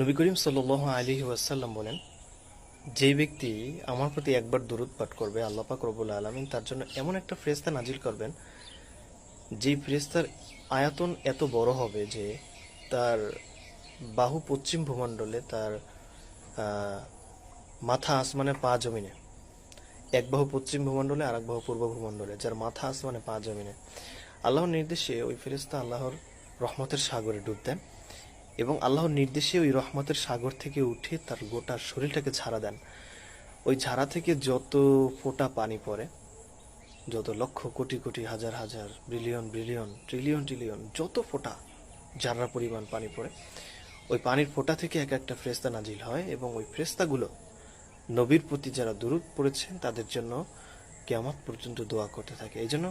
নবী করিম সাল্লাল্লাহু আলাইহি ওয়াসাল্লাম বলেন, যে ব্যক্তি আমার প্রতি একবার দুরূদ পাঠ করবে, আল্লাহ পাক রব্বুল আলামিন তার জন্য এমন একটা ফেরেশতা নাজিল করবেন, যেই ফেরেশতার আয়তন এত বড় হবে যে তার বাহু পশ্চিম ভূমণ্ডলে, তার মাথা আসমানে, পা জমিনে। এক বাহু পশ্চিম ভূমণ্ডলে, আর এক বাহু পূর্ব ভূমণ্ডলে, যার মাথা আসমানে পা জমিনে। আল্লাহর নির্দেশে ওই ফেরেশতা আল্লাহর রহমতের সাগরে ডুব দেন এবং আল্লাহর নির্দেশে ওই রহমতের সাগর থেকে উঠে তার গোটা শরীরটাকে ঝাড়া দেন। ওই ঝাড়া থেকে যত ফোঁটা পানি পড়ে, যত লক্ষ কোটি কোটি হাজার হাজার বিলিয়ন বিলিয়ন ট্রিলিয়ন ট্রিলিয়ন যত ফোঁটা জাররা পরিমাণ পানি পড়ে, ওই পানির ফোঁটা থেকে এক একটা ফেরেশতা নাজিল হয় এবং ওই ফেরেশতাগুলো নবীর প্রতি যারা দুরূদ পড়েছেন তাদের জন্য কিয়ামত পর্যন্ত দোয়া করতে থাকে। এই জন্য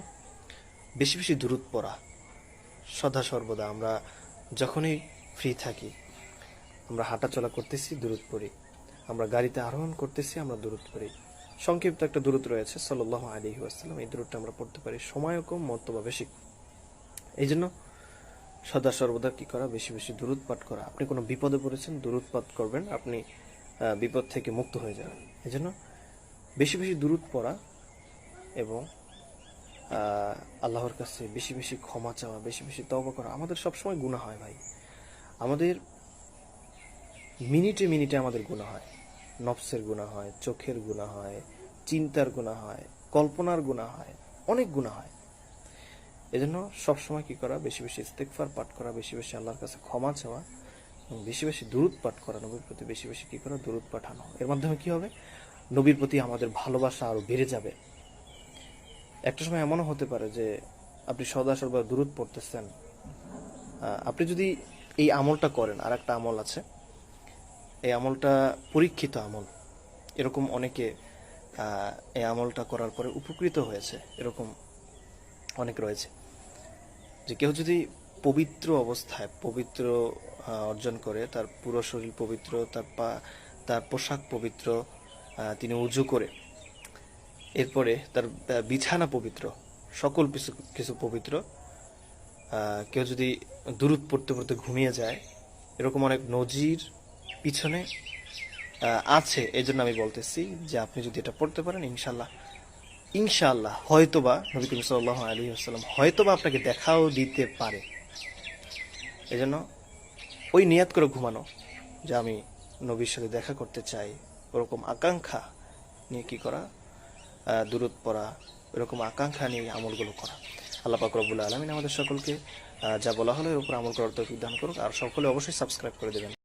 বেশি বেশি দুরূদ পড়া সদা সর্বদা। আমরা যখনই ফ্রি থাকি, আমরা হাঁটাচলা করতেছি, দুরূদ পড়ি। আমরা গাড়িতে আরোহণ করতেছি, আমরা দুরূদ পড়ি। সংক্ষিপ্ত একটা দুরূদ রয়েছে সাল্লাল্লাহু আলাইহি ওয়াসাল্লাম, এই দুরূদটা আমরা পড়তে পারি। সময়ও কম, মর্তবা বেশি। এই জন্য সদা সর্বদা কি করা, বেশি বেশি দুরূদ পাঠ করা। আপনি কোনো বিপদে পড়েছেন, দুরূদ পাঠ করবেন, আপনি বিপদ থেকে মুক্ত হয়ে যাবেন। এই জন্য বেশি বেশি দুরূদ পড়া এবং আল্লাহর কাছে বেশি বেশি ক্ষমা চাওয়া, বেশি বেশি তওবা করা। আমাদের সবসময় গুনাহ হয় ভাই, আমাদের মিনিটে মিনিটে আমাদের গুনাহ হয়। নফসের গুনাহ হয়, চোখের গুনাহ হয়, চিন্তার গুনাহ হয়, কল্পনার গুনাহ হয়, অনেক গুনাহ হয়। এজন্য সবসময় কি করা, বেশি বেশি ইস্তেগফার পাঠ করা, বেশি বেশি আল্লাহর কাছে ক্ষমা চাওয়া এবং বেশি বেশি দুরূদ পাঠ করা, নবীর প্রতি বেশি বেশি কি করা, দুরূদ পাঠানো। এর মাধ্যমে কি হবে, নবীর প্রতি আমাদের ভালোবাসা আরো বেড়ে যাবে। একটা সময় এমনও হতে পারে যে আপনি সদা সর্বদা দুরূদ পড়তেছেন, আপনি যদি এই আমলটা করেন, আর একটা আমল আছে, এই আমলটা পরীক্ষিত আমল। এরকম অনেকে এই আমলটা করার পরে উপকৃত হয়েছে, এরকম অনেক রয়েছে। যে কেউ যদি পবিত্র অবস্থায় পবিত্র অর্জন করে, তার পুরো শরীর পবিত্র, তার পোশাক পবিত্র, তিনি উজু করে, এরপরে তার বিছানা পবিত্র, সকল কিছু কিছু পবিত্র, কেউ যদি দুরূদ পড়তে পড়তে ঘুমিয়ে যায়, এরকম অনেক নজির পিছনে আছে। এই জন্য আমি বলতেছি যে আপনি যদি এটা পড়তে পারেন, ইনশাল্লাহ ইনশাআল্লাহ হয়তোবা নবী করিম সাল্লাল্লাহু আলাইহি ওয়াসাল্লাম হয়তোবা আপনাকে দেখাও দিতে পারে। এই জন্য ওই নিয়াত করে ঘুমানো যে আমি নবীর সাথে দেখা করতে চাই, ওরকম আকাঙ্ক্ষা নিয়ে কি করা, দুরূদ পড়া, এরকম আকাঙ্ক্ষা নিয়ে আমলগুলো করা। আল্লাহ পাক রব্বুল আলামিন আমাদের সকলকে যা বলা হলো এর উপর আমল করার তৌফিক দান করুক। আর সকলে অবশ্যই সাবস্ক্রাইব করে দেবেন।